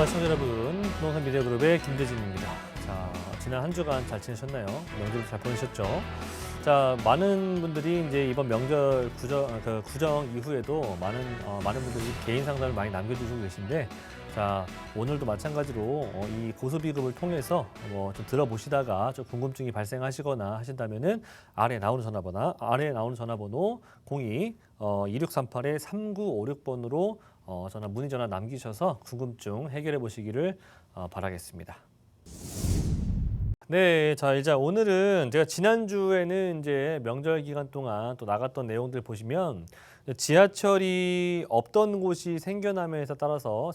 안녕하세요 시청자 여러분, 부동산 미디어그룹의 김대진입니다. 자, 지난 한 주간 잘 지내셨나요? 명절 잘 보내셨죠? 자, 많은 분들이 이제 이번 명절 구정 이후에도 많은 분들이 개인 상담을 많이 남겨주시고 계신데, 자, 오늘도 마찬가지로 이 고수비급을 통해서 좀 들어보시다가 좀 궁금증이 발생하시거나 하신다면은 아래 나오는 전화번호 02-2638-3956번으로 문의 전화 남기셔서 궁금증 해결해 보시기를 바라겠습니다. 네, 자, 이제 오늘은 제가 지난주에는 이제 명절 기간 동안 또 나갔던 내용들 보시면 지하철이 없던 곳이 생겨남에 따라서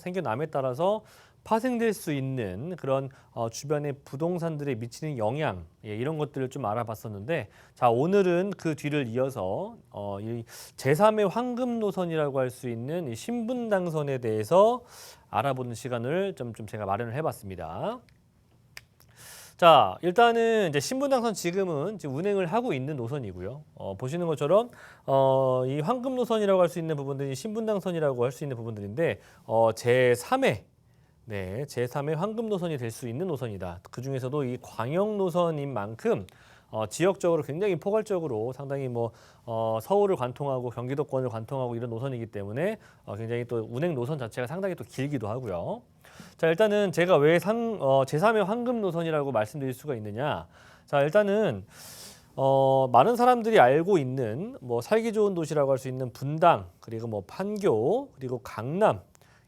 파생될 수 있는 그런 주변의 부동산들에 미치는 영향, 이런 것들을 좀 알아봤었는데, 자, 오늘은 그 뒤를 이어서 이 제3의 황금 노선이라고 할 수 있는 이 신분당선에 대해서 알아보는 시간을 좀 제가 마련을 해봤습니다. 자, 일단은 이제 신분당선 지금 운행을 하고 있는 노선이고요. 보시는 것처럼 이 황금 노선이라고 할 수 있는 부분들이 신분당선이라고 할 수 있는 부분들인데, 제3의 황금 노선이 될 수 있는 노선이다. 그 중에서도 이 광역 노선인 만큼 지역적으로 굉장히 포괄적으로 상당히 서울을 관통하고 경기도권을 관통하고 이런 노선이기 때문에 굉장히 또 운행 노선 자체가 상당히 또 길기도 하고요. 자, 일단은 제가 왜 제3의 황금 노선이라고 말씀드릴 수가 있느냐. 자, 일단은 많은 사람들이 알고 있는 살기 좋은 도시라고 할 수 있는 분당, 그리고 판교, 그리고 강남,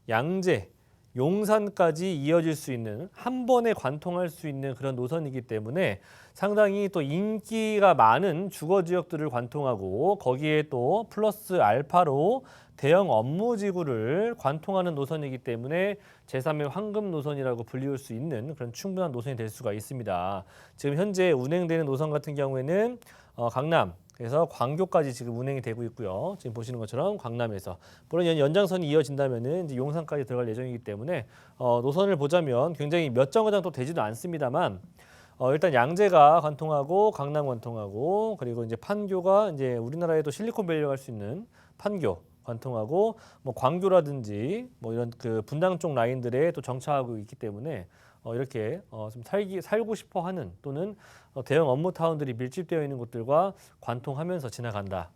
양재, 용산까지 이어질 수 있는, 한 번에 관통할 수 있는 그런 노선이기 때문에 상당히 또 인기가 많은 주거 지역들을 관통하고, 거기에 또 플러스 알파로 대형 업무지구를 관통하는 노선이기 때문에 제3의 황금 노선이라고 불리울 수 있는 그런 충분한 노선이 될 수가 있습니다. 지금 현재 운행되는 노선 같은 경우에는 강남, 그래서 광교까지 지금 운행이 되고 있고요. 지금 보시는 것처럼 강남에서, 물론 연장선이 이어진다면은 이제 용산까지 들어갈 예정이기 때문에 노선을 보자면 굉장히 몇 정거장 또 되지도 않습니다만, 일단 양재가 관통하고, 강남 관통하고, 그리고 이제 판교가 이제 우리나라에도 실리콘밸리라고 할 수 있는 판교 관통하고, 광교라든지 이런 그 분당 쪽 라인들에 또 정차하고 있기 때문에 이렇게 좀 살고 싶어 하는, 또는 대형 업무 타운들이 밀집되어 있는 곳들과 관통하면서 지나간다.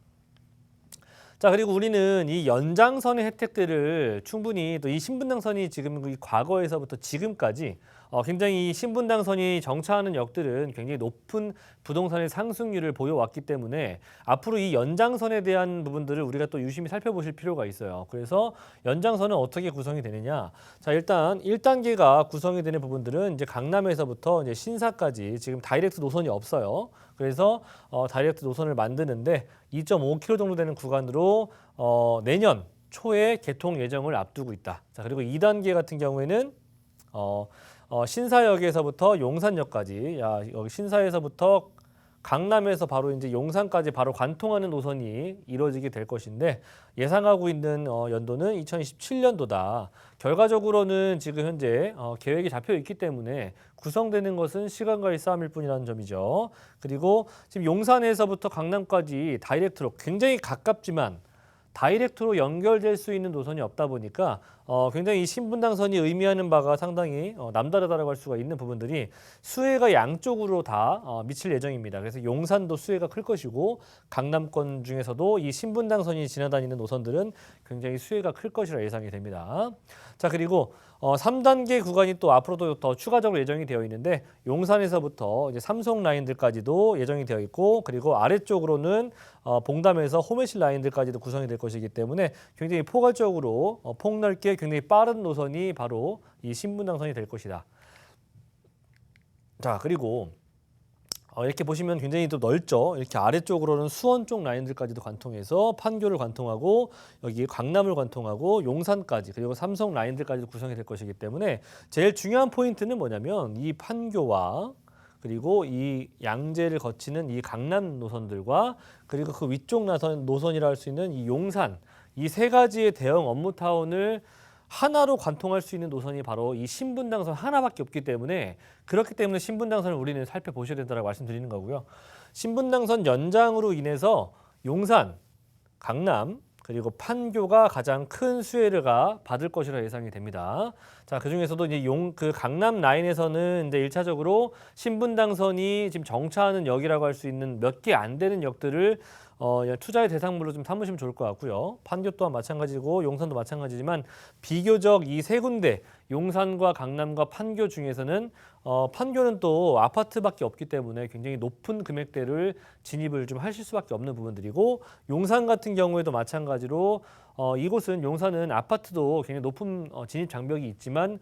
자, 그리고 우리는 이 연장선의 혜택들을 충분히, 또 이 신분당선이 지금 이 과거에서부터 지금까지 굉장히 이 신분당선이 정차하는 역들은 굉장히 높은 부동산의 상승률을 보여왔기 때문에 앞으로 이 연장선에 대한 부분들을 우리가 또 유심히 살펴보실 필요가 있어요. 그래서 연장선은 어떻게 구성이 되느냐? 자, 일단 1단계가 구성이 되는 부분들은 이제 강남에서부터 이제 신사까지 지금 다이렉트 노선이 없어요. 그래서 다이렉트 노선을 만드는데 2.5km 정도 되는 구간으로 내년 초에 개통 예정을 앞두고 있다. 자, 그리고 2단계 같은 경우에는 신사역에서부터 용산역까지, 여기 신사에서부터 강남에서 바로 이제 용산까지 바로 관통하는 노선이 이루어지게 될 것인데, 예상하고 있는 연도는 2027년도다. 결과적으로는 지금 현재 계획이 잡혀 있기 때문에 구성되는 것은 시간과의 싸움일 뿐이라는 점이죠. 그리고 지금 용산에서부터 강남까지 다이렉트로 굉장히 가깝지만 다이렉트로 연결될 수 있는 노선이 없다 보니까 굉장히 이 신분당선이 의미하는 바가 상당히 남다르다고 할 수가 있는 부분들이 수혜가 양쪽으로 다 미칠 예정입니다. 그래서 용산도 수혜가 클 것이고, 강남권 중에서도 이 신분당선이 지나다니는 노선들은 굉장히 수혜가 클 것이라 예상이 됩니다. 자, 그리고 3단계 구간이 또 앞으로도 더 추가적으로 예정이 되어 있는데, 용산에서부터 이제 삼성 라인들까지도 예정이 되어 있고, 그리고 아래쪽으로는 봉담에서 호메실 라인들까지도 구성이 될 것이기 때문에 굉장히 포괄적으로 폭넓게 굉장히 빠른 노선이 바로 이 신분당선이 될 것이다. 자, 그리고 이렇게 보시면 굉장히 또 넓죠. 이렇게 아래쪽으로는 수원 쪽 라인들까지도 관통해서 판교를 관통하고, 여기 강남을 관통하고, 용산까지, 그리고 삼성 라인들까지도 구성이 될 것이기 때문에 제일 중요한 포인트는 뭐냐면 이 판교와, 그리고 이 양재를 거치는 이 강남 노선들과, 그리고 그 위쪽 노선이라 할 수 있는 이 용산, 이 세 가지의 대형 업무타운을 하나로 관통할 수 있는 노선이 바로 이 신분당선 하나밖에 없기 때문에, 그렇기 때문에 신분당선을 우리는 살펴보셔야 된다고 말씀드리는 거고요. 신분당선 연장으로 인해서 용산, 강남, 그리고 판교가 가장 큰 수혜를 받을 것이라 예상이 됩니다. 자, 그중에서도 이제 그 강남 라인에서는 이제 1차적으로 신분당선이 지금 정차하는 역이라고 할 수 있는 몇 개 안 되는 역들을 투자의 대상물로 좀 삼으시면 좋을 것 같고요. 판교 또한 마찬가지고 용산도 마찬가지지만 비교적 이 세 군데 용산과 강남과 판교 중에서는 판교는 또 아파트밖에 없기 때문에 굉장히 높은 금액대를 진입을 좀 하실 수밖에 없는 부분들이고 용산 같은 경우에도 마찬가지로 이곳은 용산은 아파트도 굉장히 높은 진입 장벽이 있지만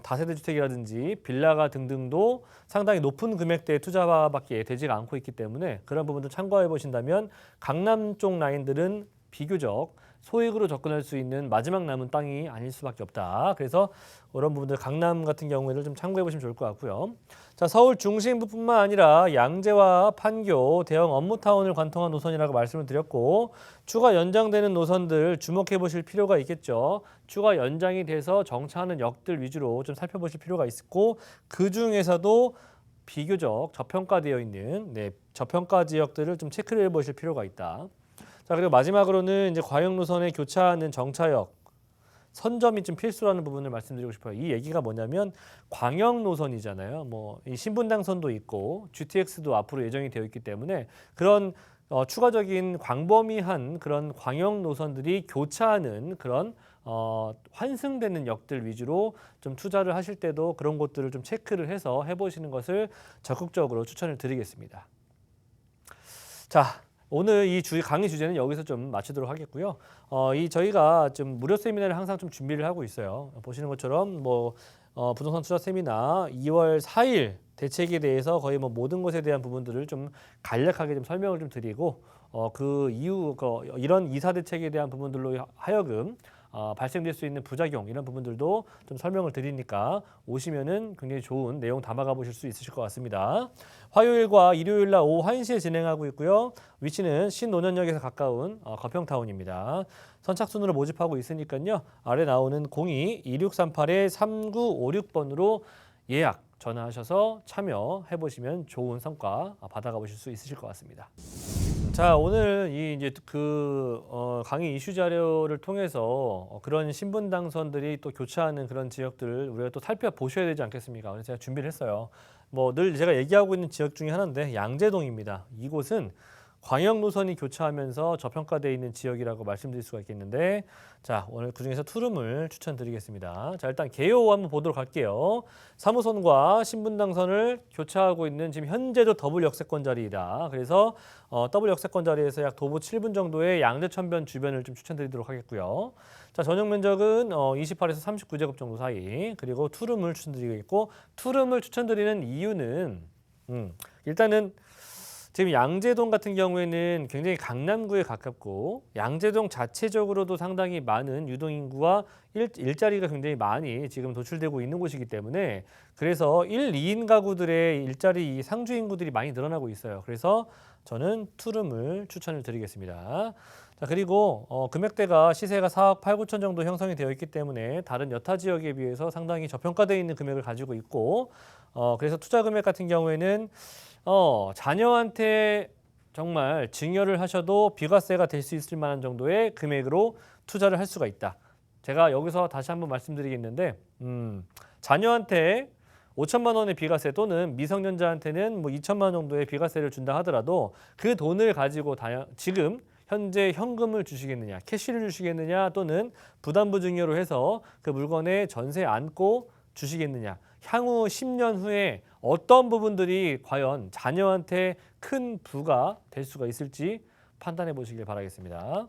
다세대 주택이라든지 빌라가 등등도 상당히 높은 금액대의 투자밖에 되지가 않고 있기 때문에 그런 부분들 참고해 보신다면 강남 쪽 라인들은 비교적 소액으로 접근할 수 있는 마지막 남은 땅이 아닐 수밖에 없다. 그래서 그런 부분들 강남 같은 경우에는 좀 참고해 보시면 좋을 것 같고요. 자, 서울 중심부뿐만 아니라 양재와 판교, 대형 업무타운을 관통한 노선이라고 말씀을 드렸고 추가 연장되는 노선들 주목해 보실 필요가 있겠죠. 추가 연장이 돼서 정차하는 역들 위주로 좀 살펴보실 필요가 있고 그중에서도 비교적 저평가되어 있는 저평가 지역들을 좀 체크를 해보실 필요가 있다. 자, 그리고 마지막으로는 이제 과역 노선에 교차하는 정차역 선점이 좀 필수라는 부분을 말씀드리고 싶어요. 이 얘기가 뭐냐면 광역 노선이잖아요. 뭐 이 신분당선도 있고 GTX도 앞으로 예정이 되어 있기 때문에 그런 추가적인 광범위한 그런 광역 노선들이 교차하는 그런 환승되는 역들 위주로 좀 투자를 하실 때도 그런 것들을 좀 체크를 해서 해보시는 것을 적극적으로 추천을 드리겠습니다. 자. 오늘 이 강의 주제는 여기서 좀 마치도록 하겠고요. 저희가 좀 무료 세미나를 항상 좀 준비를 하고 있어요. 보시는 것처럼 부동산 투자 세미나 2월 4일 대책에 대해서 거의 모든 것에 대한 부분들을 좀 간략하게 좀 설명을 좀 드리고 그 이후 이런 이사 대책에 대한 부분들로 하여금 발생될 수 있는 부작용 이런 부분들도 좀 설명을 드리니까 오시면은 굉장히 좋은 내용 담아가 보실 수 있으실 것 같습니다. 화요일과 일요일 날 오후 1시에 진행하고 있고요. 위치는 신논현역에서 가까운 거평타운입니다. 선착순으로 모집하고 있으니까요. 아래 나오는 02-2638-3956번으로 예약 전화하셔서 참여해 보시면 좋은 성과 받아가 보실 수 있으실 것 같습니다. 자, 오늘 이제 강의 이슈 자료를 통해서 그런 신분 당선들이 또 교차하는 그런 지역들을 우리가 또 살펴보셔야 되지 않겠습니까? 그래서 제가 준비를 했어요. 늘 제가 얘기하고 있는 지역 중에 하나인데 양재동입니다. 이곳은 광역 노선이 교차하면서 저평가되어 있는 지역이라고 말씀드릴 수가 있겠는데 자, 오늘 그중에서 투룸을 추천드리겠습니다. 자, 일단 개요 한번 보도록 할게요. 3호선과 신분당선을 교차하고 있는 지금 현재도 더블 역세권 자리이다. 그래서 더블 역세권 자리에서 약 도보 7분 정도의 양재천변 주변을 좀 추천드리도록 하겠고요. 자, 전용 면적은 28에서 39제곱 정도 사이. 그리고 투룸을 추천드리겠고 투룸을 추천드리는 이유는 일단은 지금 양재동 같은 경우에는 굉장히 강남구에 가깝고 양재동 자체적으로도 상당히 많은 유동인구와 일자리가 굉장히 많이 지금 도출되고 있는 곳이기 때문에 그래서 1, 2인 가구들의 일자리 상주 인구들이 많이 늘어나고 있어요. 그래서 저는 투룸을 추천을 드리겠습니다. 자, 그리고 금액대가 시세가 4억 8, 9천 정도 형성이 되어 있기 때문에 다른 여타 지역에 비해서 상당히 저평가되어 있는 금액을 가지고 있고 그래서 투자 금액 같은 경우에는 자녀한테 정말 증여를 하셔도 비과세가 될 수 있을 만한 정도의 금액으로 투자를 할 수가 있다. 제가 여기서 다시 한번 말씀드리겠는데 자녀한테 5천만 원의 비과세 또는 미성년자한테는 2천만 원 정도의 비과세를 준다 하더라도 그 돈을 가지고 지금 현재 현금을 주시겠느냐, 캐시를 주시겠느냐 또는 부담부 증여로 해서 그 물건에 전세 안고 주시겠느냐. 향후 10년 후에 어떤 부분들이 과연 자녀한테 큰 부가 될 수가 있을지 판단해 보시길 바라겠습니다.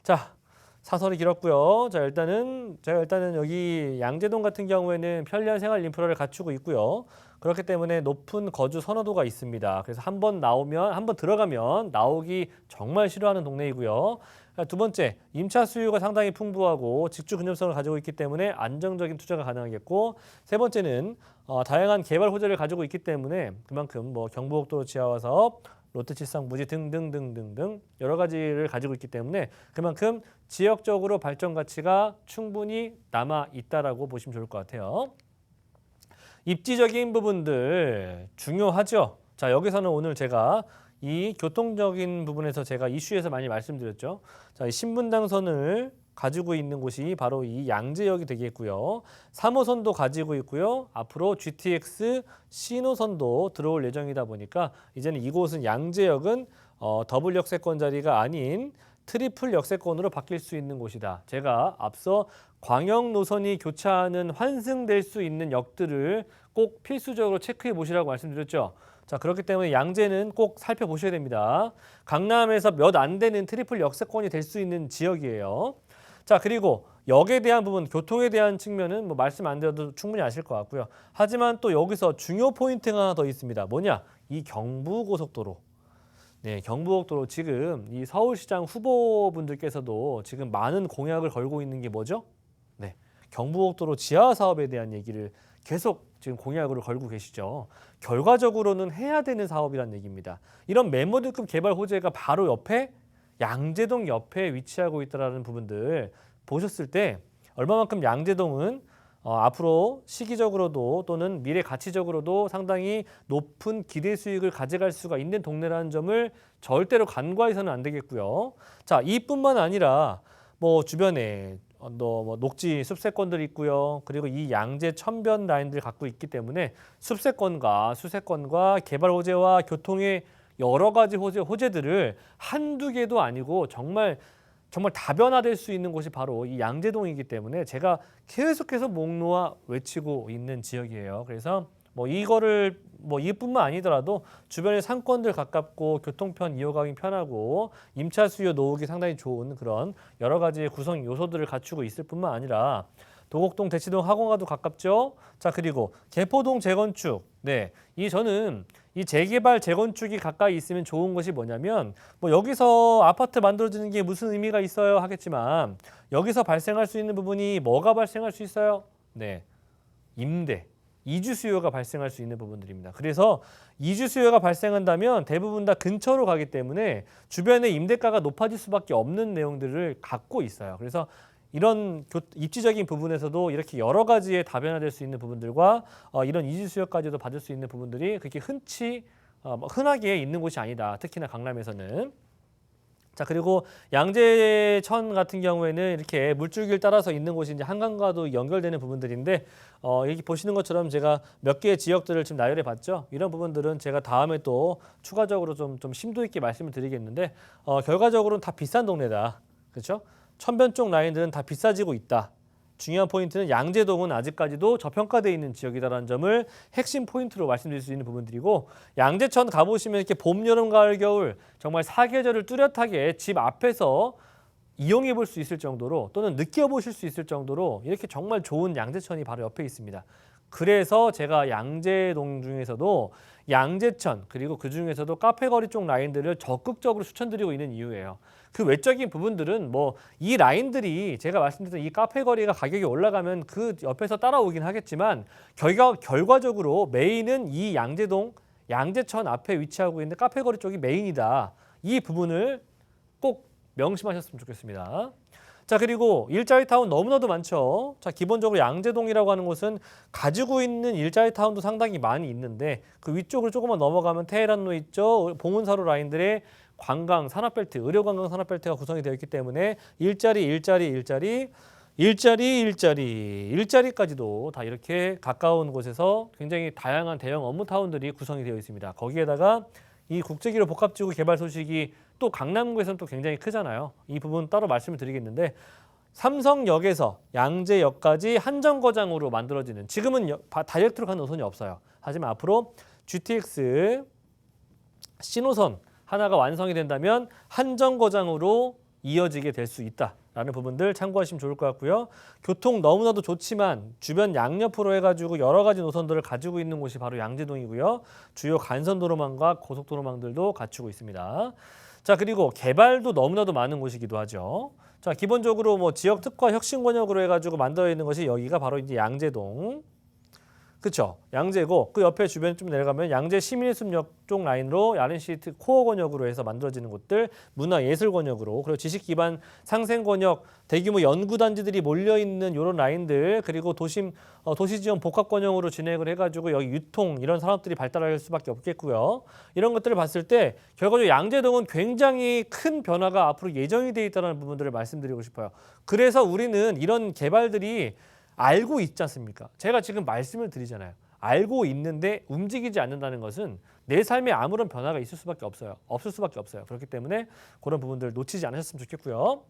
자, 사설이 길었고요. 자, 제가 일단은 여기 양재동 같은 경우에는 편리한 생활 인프라를 갖추고 있고요. 그렇기 때문에 높은 거주 선호도가 있습니다. 그래서 한번 들어가면 나오기 정말 싫어하는 동네이고요. 두 번째, 임차 수요가 상당히 풍부하고 직주 근접성을 가지고 있기 때문에 안정적인 투자가 가능하겠고, 세 번째는 다양한 개발 호재를 가지고 있기 때문에 그만큼 경부고속도로 지하화 사업, 롯데칠성 부지 등등등등등 여러 가지를 가지고 있기 때문에 그만큼 지역적으로 발전 가치가 충분히 남아 있다라고 보시면 좋을 것 같아요. 입지적인 부분들 중요하죠. 자, 여기서는 오늘 제가 이 교통적인 부분에서 제가 이슈에서 많이 말씀드렸죠. 자, 이 신분당선을 가지고 있는 곳이 바로 이 양재역이 되겠고요. 3호선도 가지고 있고요. 앞으로 GTX 신호선도 들어올 예정이다 보니까 이제는 이곳은 양재역은 더블 역세권 자리가 아닌 트리플 역세권으로 바뀔 수 있는 곳이다. 제가 앞서 광역 노선이 교차하는 환승될 수 있는 역들을 꼭 필수적으로 체크해 보시라고 말씀드렸죠. 자, 그렇기 때문에 양재는 꼭 살펴보셔야 됩니다. 강남에서 몇 안 되는 트리플 역세권이 될 수 있는 지역이에요. 자, 그리고 역에 대한 부분, 교통에 대한 측면은 뭐 말씀 안 드려도 충분히 아실 것 같고요. 하지만 또 여기서 중요 포인트가 하나 더 있습니다. 뭐냐? 이 경부고속도로. 네, 경부고속도로 지금 이 서울시장 후보분들께서도 지금 많은 공약을 걸고 있는 게 뭐죠? 네, 경부고속도로 지하 사업에 대한 얘기를 계속 지금 공약으로 걸고 계시죠. 결과적으로는 해야 되는 사업이란 얘기입니다. 이런 메모드급 개발 호재가 바로 옆에 양재동 옆에 위치하고 있다는 부분들 보셨을 때 얼마만큼 양재동은 앞으로 시기적으로도 또는 미래 가치적으로도 상당히 높은 기대 수익을 가져갈 수가 있는 동네라는 점을 절대로 간과해서는 안 되겠고요. 자, 이뿐만 아니라 뭐 주변에 뭐 녹지 숲세권들이 있고요. 그리고 이 양재 천변 라인들 갖고 있기 때문에 숲세권과 수세권과 개발 호재와 교통의 여러 가지 호재들을 한두 개도 아니고 정말 다변화될 수 있는 곳이 바로 이 양재동이기 때문에 제가 계속해서 목 놓아 외치고 있는 지역이에요. 그래서 뭐 이거를 뭐 이뿐만 아니더라도 주변에 상권들 가깝고 교통편 이용하기 편하고 임차 수요 놓기 상당히 좋은 그런 여러 가지 구성 요소들을 갖추고 있을 뿐만 아니라 도곡동, 대치동, 학원가도 가깝죠. 자, 그리고 개포동 재건축. 네, 저는 이 재개발, 재건축이 가까이 있으면 좋은 것이 뭐냐면 뭐 여기서 아파트 만들어지는 게 무슨 의미가 있어요 하겠지만 여기서 발생할 수 있는 부분이 뭐가 발생할 수 있어요? 네, 임대, 이주 수요가 발생할 수 있는 부분들입니다. 그래서 이주 수요가 발생한다면 대부분 다 근처로 가기 때문에 주변의 임대가가 높아질 수밖에 없는 내용들을 갖고 있어요. 그래서 이런 입지적인 부분에서도 이렇게 여러 가지의 다변화될 수 있는 부분들과 이런 이주 수요까지도 받을 수 있는 부분들이 그렇게 흔하게 있는 곳이 아니다. 특히나 강남에서는. 자, 그리고 양재천 같은 경우에는 이렇게 물줄기를 따라서 있는 곳이 이제 한강과도 연결되는 부분들인데 여기 보시는 것처럼 제가 몇 개의 지역들을 지금 나열해 봤죠. 이런 부분들은 제가 다음에 또 추가적으로 좀 심도 있게 말씀을 드리겠는데 결과적으로는 다 비싼 동네다. 그렇죠? 천변 쪽 라인들은 다 비싸지고 있다. 중요한 포인트는 양재동은 아직까지도 저평가되어 있는 지역이다라는 점을 핵심 포인트로 말씀드릴 수 있는 부분들이고 양재천 가보시면 이렇게 봄, 여름, 가을, 겨울 정말 사계절을 뚜렷하게 집 앞에서 이용해 볼 수 있을 정도로 또는 느껴보실 수 있을 정도로 이렇게 정말 좋은 양재천이 바로 옆에 있습니다. 그래서 제가 양재동 중에서도 양재천 그리고 그 중에서도 카페거리 쪽 라인들을 적극적으로 추천드리고 있는 이유예요. 그 외적인 부분들은 뭐 이 라인들이 제가 말씀드렸던 이 카페거리가 가격이 올라가면 그 옆에서 따라오긴 하겠지만 결과적으로 메인은 이 양재동, 양재천 앞에 위치하고 있는 카페거리 쪽이 메인이다. 이 부분을 꼭 명심하셨으면 좋겠습니다. 자, 그리고 일자리 타운 너무나도 많죠. 자, 기본적으로 양재동이라고 하는 곳은 가지고 있는 일자리 타운도 상당히 많이 있는데 그 위쪽을 조금만 넘어가면 테헤란로 있죠. 봉은사로 라인들의 관광 산업벨트, 의료관광 산업벨트가 구성이 되어 있기 때문에 일자리까지도 다 이렇게 가까운 곳에서 굉장히 다양한 대형 업무 타운들이 구성이 되어 있습니다. 거기에다가 이 국제기로 복합지구 개발 소식이 또 강남구에서는 또 굉장히 크잖아요. 이 부분 따로 말씀을 드리겠는데 삼성역에서 양재역까지 한정거장으로 만들어지는 지금은 다이렉트로 가는 노선이 없어요. 하지만 앞으로 GTX 신호선 하나가 완성이 된다면 한정거장으로 이어지게 될 수 있다라는 부분들 참고하시면 좋을 것 같고요. 교통 너무나도 좋지만 주변 양옆으로 해가지고 여러 가지 노선들을 가지고 있는 곳이 바로 양재동이고요. 주요 간선도로망과 고속도로망들도 갖추고 있습니다. 자, 그리고 개발도 너무나도 많은 곳이기도 하죠. 자, 기본적으로 뭐 지역 특화 혁신 권역으로 해가지고 만들어 있는 것이 여기가 바로 이제 양재동. 그쵸? 양재고 그 옆에 주변 좀 내려가면 양재 시민의숲역 쪽 라인으로 RNCT 코어 권역으로 해서 만들어지는 곳들, 문화예술 권역으로, 그리고 지식 기반 상생 권역, 대규모 연구 단지들이 몰려 있는 이런 라인들, 그리고 도시 지원 복합 권역으로 진행을 해가지고 여기 유통 이런 산업들이 발달할 수밖에 없겠고요. 이런 것들을 봤을 때 결과적으로 양재동은 굉장히 큰 변화가 앞으로 예정이 돼 있다는 부분들을 말씀드리고 싶어요. 그래서 우리는 이런 개발들이 알고 있지 않습니까? 제가 지금 말씀을 드리잖아요. 알고 있는데 움직이지 않는다는 것은 내 삶에 아무런 변화가 있을 수밖에 없어요. 없을 수밖에 없어요. 그렇기 때문에 그런 부분들 놓치지 않으셨으면 좋겠고요.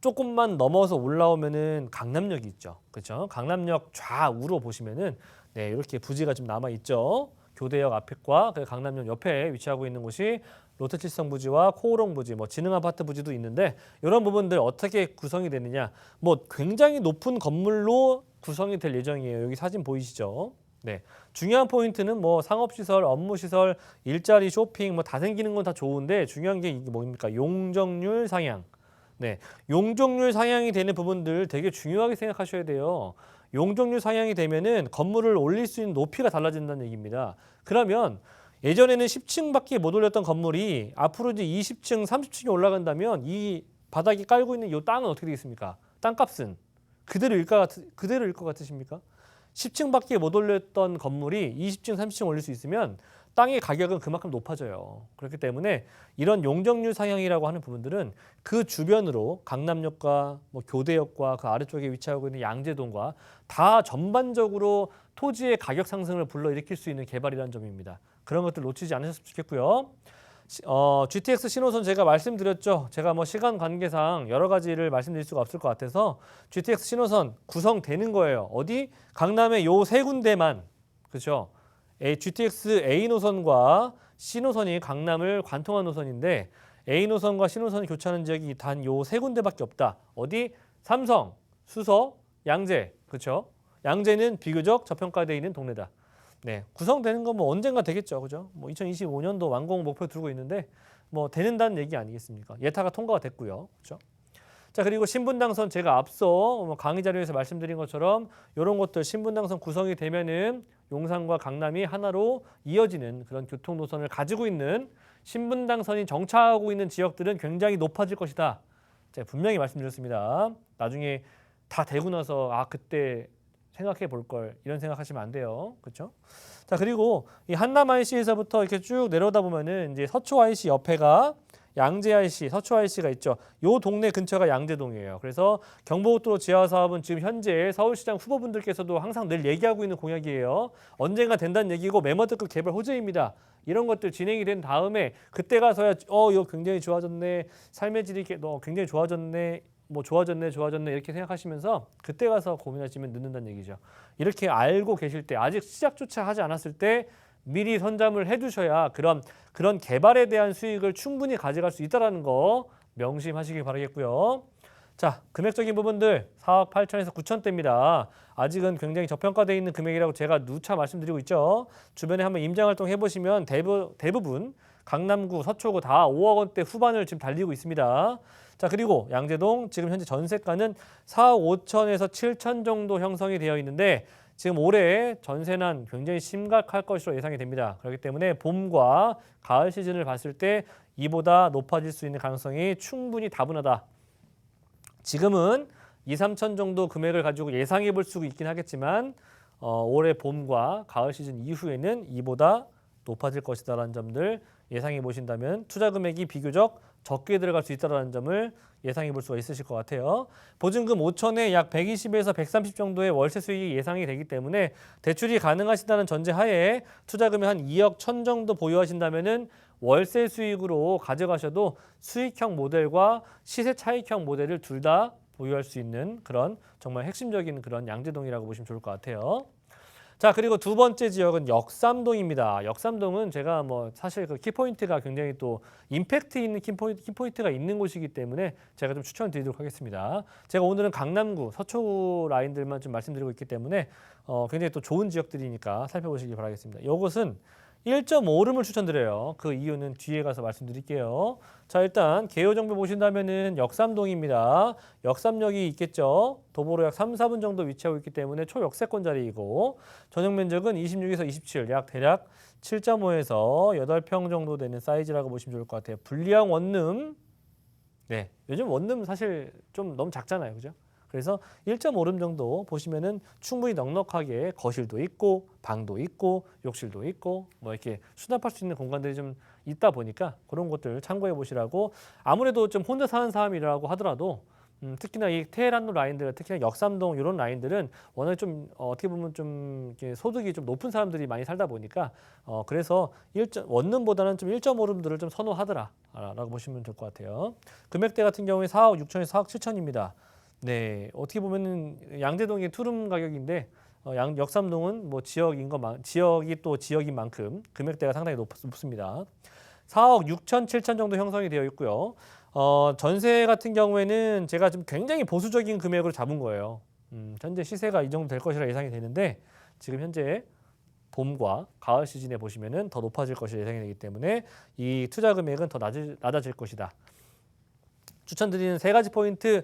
조금만 넘어서 올라오면은 강남역이 있죠. 그렇죠? 강남역 좌우로 보시면은 네, 이렇게 부지가 좀 남아 있죠. 교대역 앞과 그 강남역 옆에 위치하고 있는 곳이 롯데칠성 부지와 코오롱 부지, 뭐 지능 아파트 부지도 있는데 이런 부분들 어떻게 구성이 되느냐? 뭐 굉장히 높은 건물로 구성이 될 예정이에요. 여기 사진 보이시죠? 네, 중요한 포인트는 뭐 상업시설, 업무시설, 일자리, 쇼핑 뭐 다 생기는 건 다 좋은데 중요한 게 이게 뭡니까? 용적률 상향. 네, 용적률 상향이 되는 부분들 되게 중요하게 생각하셔야 돼요. 용적률 상향이 되면은 건물을 올릴 수 있는 높이가 달라진다는 얘기입니다. 그러면 예전에는 10층밖에 못 올렸던 건물이 앞으로 이제 20층, 30층이 올라간다면 이 바닥에 깔고 있는 이 땅은 어떻게 되겠습니까? 땅값은 그대로일 것 같으십니까? 10층밖에 못 올렸던 건물이 20층, 30층 올릴 수 있으면 땅의 가격은 그만큼 높아져요. 그렇기 때문에 이런 용적률 상향이라고 하는 부분들은 그 주변으로 강남역과 뭐 교대역과 그 아래쪽에 위치하고 있는 양재동과 다 전반적으로 토지의 가격 상승을 불러일으킬 수 있는 개발이라는 점입니다. 그런 것들 놓치지 않으셨으면 좋겠고요. GTX 신호선 제가 말씀드렸죠. 제가 뭐 시간 관계상 여러 가지를 말씀드릴 수가 없을 것 같아서 GTX 신호선 구성되는 거예요. 어디? 강남의 요 세 군데만. 그렇죠? GTX A 노선과 C 노선이 강남을 관통한 노선인데 A 노선과 C 노선이 교차하는 지역이 단 요 세 군데밖에 없다. 어디? 삼성, 수서, 양재. 그렇죠? 양재는 비교적 저평가되어 있는 동네다. 네, 구성되는 건 뭐 언젠가 되겠죠. 그죠? 뭐 2025년도 완공 목표 두고 있는데 뭐 되는다는 얘기 아니겠습니까? 예타가 통과가 됐고요. 그렇죠? 자, 그리고 신분당선 제가 앞서 강의 자료에서 말씀드린 것처럼 이런 것들 신분당선 구성이 되면은 용산과 강남이 하나로 이어지는 그런 교통 노선을 가지고 있는 신분당선이 정차하고 있는 지역들은 굉장히 높아질 것이다. 제가 분명히 말씀드렸습니다. 나중에 다 되고 나서 그때 생각해 볼 걸 이런 생각하시면 안 돼요. 그렇죠? 자, 그리고 이 한남 IC에서부터 이렇게 쭉 내려오다 보면은 이제 서초 IC 옆에가 양재 IC, 서초 IC가 있죠. 요 동네 근처가 양재동이에요. 그래서 경부고속도로 지하 사업은 지금 현재 서울시장 후보분들께서도 항상 늘 얘기하고 있는 공약이에요. 언젠가 된다는 얘기고 매머드급 개발 호재입니다. 이런 것들 진행이 된 다음에 그때 가서야 이거 굉장히 좋아졌네. 삶의 질이 굉장히 좋아졌네. 뭐 좋아졌네 이렇게 생각하시면서 그때 가서 고민하시면 늦는다는 얘기죠. 이렇게 알고 계실 때 아직 시작조차 하지 않았을 때 미리 선점을 해두셔야 그런 개발에 대한 수익을 충분히 가져갈 수 있다는 거 명심하시기 바라겠고요. 자, 금액적인 부분들 4억 8천에서 9천대입니다. 아직은 굉장히 저평가되어 있는 금액이라고 제가 누차 말씀드리고 있죠. 주변에 한번 임장활동 해보시면 대부분 강남구, 서초구 다 5억 원대 후반을 지금 달리고 있습니다. 자, 그리고 양재동 지금 현재 전세가는 4억 5천에서 7천 정도 형성이 되어 있는데 지금 올해 전세난 굉장히 심각할 것으로 예상이 됩니다. 그렇기 때문에 봄과 가을 시즌을 봤을 때 이보다 높아질 수 있는 가능성이 충분히 다분하다. 지금은 2, 3천 정도 금액을 가지고 예상해 볼 수 있긴 하겠지만 올해 봄과 가을 시즌 이후에는 이보다 높아질 것이다라는 점들 예상해 보신다면 투자 금액이 비교적 적게 들어갈 수 있다는 점을 예상해 볼 수가 있으실 것 같아요. 보증금 5천에 약 120에서 130 정도의 월세 수익이 예상이 되기 때문에 대출이 가능하시다는 전제하에 투자금이 한 2억 1천 정도 보유하신다면은 월세 수익으로 가져가셔도 수익형 모델과 시세 차익형 모델을 둘 다 보유할 수 있는 그런 정말 핵심적인 그런 양재동이라고 보시면 좋을 것 같아요. 자, 그리고 두 번째 지역은 역삼동입니다. 역삼동은 제가 뭐 사실 그 키포인트가 굉장히 또 임팩트 있는 키포인트가 있는 곳이기 때문에 제가 좀 추천드리도록 하겠습니다. 제가 오늘은 강남구, 서초 라인들만 좀 말씀드리고 있기 때문에 굉장히 또 좋은 지역들이니까 살펴보시기 바라겠습니다. 이곳은 1.5룸을 추천드려요. 그 이유는 뒤에 가서 말씀드릴게요. 자, 일단 개요 정보 보신다면은 역삼동입니다. 역삼역이 있겠죠. 도보로 약 3, 4분 정도 위치하고 있기 때문에 초역세권 자리이고 전용 면적은 26에서 27, 약 대략 7.5에서 8평 정도 되는 사이즈라고 보시면 좋을 것 같아요. 불리형 원룸. 네, 요즘 원룸 사실 좀 너무 작잖아요, 그죠? 그래서 1.5룸 정도 보시면은 충분히 넉넉하게 거실도 있고 방도 있고 욕실도 있고 뭐 이렇게 수납할 수 있는 공간들이 좀 있다 보니까 그런 것들 참고해 보시라고. 아무래도 좀 혼자 사는 사람이라고 하더라도 특히나 이 테헤란로 라인들, 특히나 역삼동 이런 라인들은 워낙에 좀 어떻게 보면 좀 이렇게 소득이 좀 높은 사람들이 많이 살다 보니까 그래서 원룸보다는 좀 1.5룸들을 좀 선호하더라라고 보시면 될 것 같아요. 금액대 같은 경우에 4억 6천에서 4억 7천입니다. 네, 어떻게 보면은 양재동이 투룸 가격인데 역삼동은 뭐 지역이 또 지역인 만큼 금액대가 상당히 높습니다. 4억 6천, 7천 정도 형성이 되어 있고요. 전세 같은 경우에는 제가 좀 굉장히 보수적인 금액으로 잡은 거예요. 현재 시세가 이 정도 될 것이라 예상이 되는데 지금 현재 봄과 가을 시즌에 보시면은 더 높아질 것이 예상이 되기 때문에 이 투자 금액은 더 낮아질 것이다. 추천드리는 세 가지 포인트.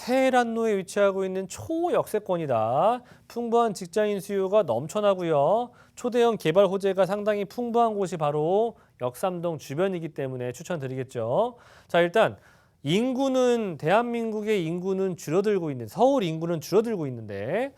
테헤란로에 위치하고 있는 초역세권이다. 풍부한 직장인 수요가 넘쳐나고요. 초대형 개발 호재가 상당히 풍부한 곳이 바로 역삼동 주변이기 때문에 추천드리겠죠. 자, 일단 인구는 대한민국의 인구는 줄어들고 있는 서울 인구는 줄어들고 있는데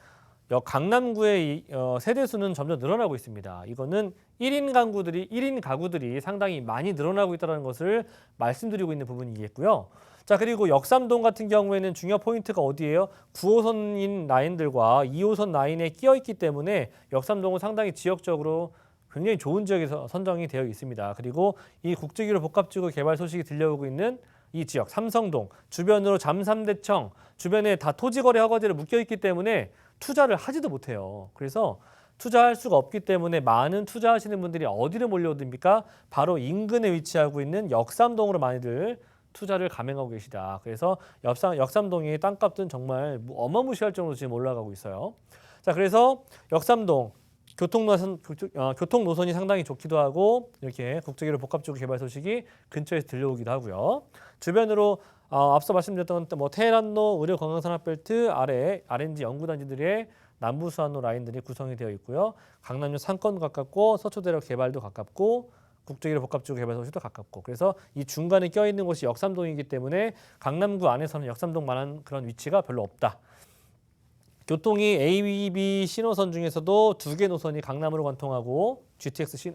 강남구의 세대 수는 점점 늘어나고 있습니다. 이거는 1인 가구들이 상당히 많이 늘어나고 있다는 것을 말씀드리고 있는 부분이겠고요. 자, 그리고 역삼동 같은 경우에는 중요 포인트가 어디예요? 9호선인 라인들과 2호선 라인에 끼어 있기 때문에 역삼동은 상당히 지역적으로 굉장히 좋은 지역에서 선정이 되어 있습니다. 그리고 이 국제기로 복합지구 개발 소식이 들려오고 있는 이 지역 삼성동 주변으로 잠삼대청 주변에 다 토지거래 허가제로 묶여 있기 때문에 투자를 하지도 못해요. 그래서 투자할 수가 없기 때문에 많은 투자하시는 분들이 어디로 몰려듭니까? 바로 인근에 위치하고 있는 역삼동으로 많이들 투자를 감행하고 계시다. 그래서 역삼동의 땅값은 정말 어마무시할 정도로 지금 올라가고 있어요. 자, 그래서 역삼동 교통 노선이 상당히 좋기도 하고 이렇게 국제기로 복합지구 개발 소식이 근처에서 들려오기도 하고요. 주변으로 앞서 말씀드렸던 뭐 테헤란로, 의료관광산업벨트 아래 R&D 연구단지들의 남부수안로 라인들이 구성이 되어 있고요. 강남역 상권도 가깝고 서초대로 개발도 가깝고 국제기로 복합지구 개발 소식도 가깝고 그래서 이 중간에 껴있는 곳이 역삼동이기 때문에 강남구 안에서는 역삼동만한 그런 위치가 별로 없다. 교통이 A, B 신호선 중에서도 2개 노선이 강남으로 관통하고 GTX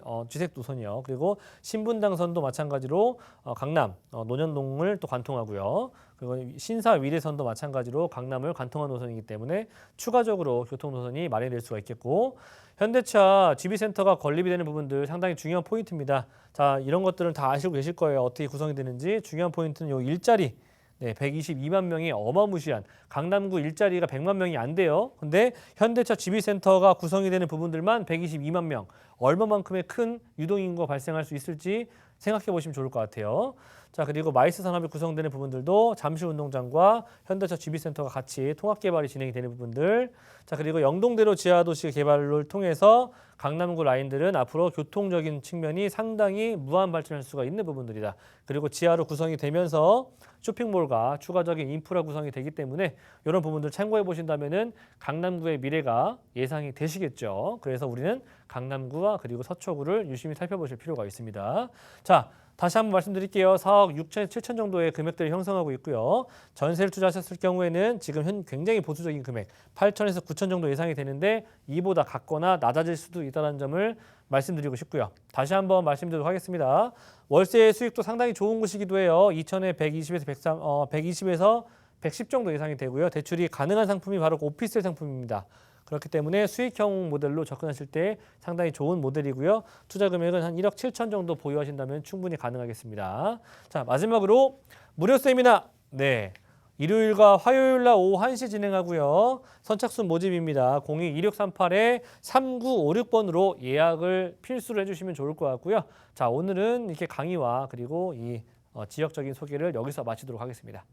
노선이요. 그리고 신분당선도 마찬가지로 강남 논현동을 또 관통하고요. 그리고 신사 위례선도 마찬가지로 강남을 관통한 노선이기 때문에 추가적으로 교통 노선이 마련될 수가 있겠고 현대차 GB센터가 건립이 되는 부분들 상당히 중요한 포인트입니다. 자, 이런 것들은 다 아시고 계실 거예요. 어떻게 구성이 되는지. 중요한 포인트는 요 일자리. 네, 122만 명이 어마무시한 강남구 일자리가 100만 명이 안 돼요. 근데 현대차 GB센터가 구성이 되는 부분들만 122만 명. 얼마만큼의 큰 유동인구가 발생할 수 있을지 생각해 보시면 좋을 것 같아요. 자, 그리고 마이스 산업이 구성되는 부분들도 잠실운동장과 현대차 GB센터가 같이 통합 개발이 진행이 되는 부분들. 자, 그리고 영동대로 지하도시 개발을 통해서 강남구 라인들은 앞으로 교통적인 측면이 상당히 무한 발전할 수가 있는 부분들이다. 그리고 지하로 구성이 되면서 쇼핑몰과 추가적인 인프라 구성이 되기 때문에 이런 부분들 참고해 보신다면은 강남구의 미래가 예상이 되시겠죠. 그래서 우리는 강남구와 그리고 서초구를 유심히 살펴보실 필요가 있습니다. 자, 다시 한번 말씀드릴게요. 4억 6천, 7천 정도의 금액들을 형성하고 있고요. 전세를 투자하셨을 경우에는 지금 굉장히 보수적인 금액 8천에서 9천 정도 예상이 되는데 이보다 같거나 낮아질 수도 있다는 점을 말씀드리고 싶고요. 다시 한번 말씀드리도록 하겠습니다. 월세 수익도 상당히 좋은 곳이기도 해요. 2천에 120에서 110 정도 예상이 되고요. 대출이 가능한 상품이 바로 오피스텔 상품입니다. 그렇기 때문에 수익형 모델로 접근하실 때 상당히 좋은 모델이고요. 투자 금액은 한 1억 7천 정도 보유하신다면 충분히 가능하겠습니다. 자, 마지막으로 무료 세미나. 네. 일요일과 화요일 날 오후 1시 진행하고요. 선착순 모집입니다. 02-2638-3956번으로 예약을 필수로 해주시면 좋을 것 같고요. 자, 오늘은 이렇게 강의와 그리고 이 지역적인 소개를 여기서 마치도록 하겠습니다.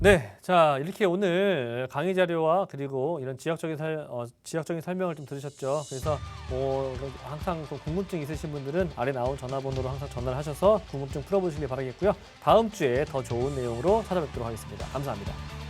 네, 자 이렇게 오늘 강의 자료와 그리고 이런 지역적인 설명을 좀 들으셨죠. 그래서 뭐 항상 또 궁금증 있으신 분들은 아래 나온 전화번호로 항상 전화를 하셔서 궁금증 풀어보시길 바라겠고요. 다음 주에 더 좋은 내용으로 찾아뵙도록 하겠습니다. 감사합니다.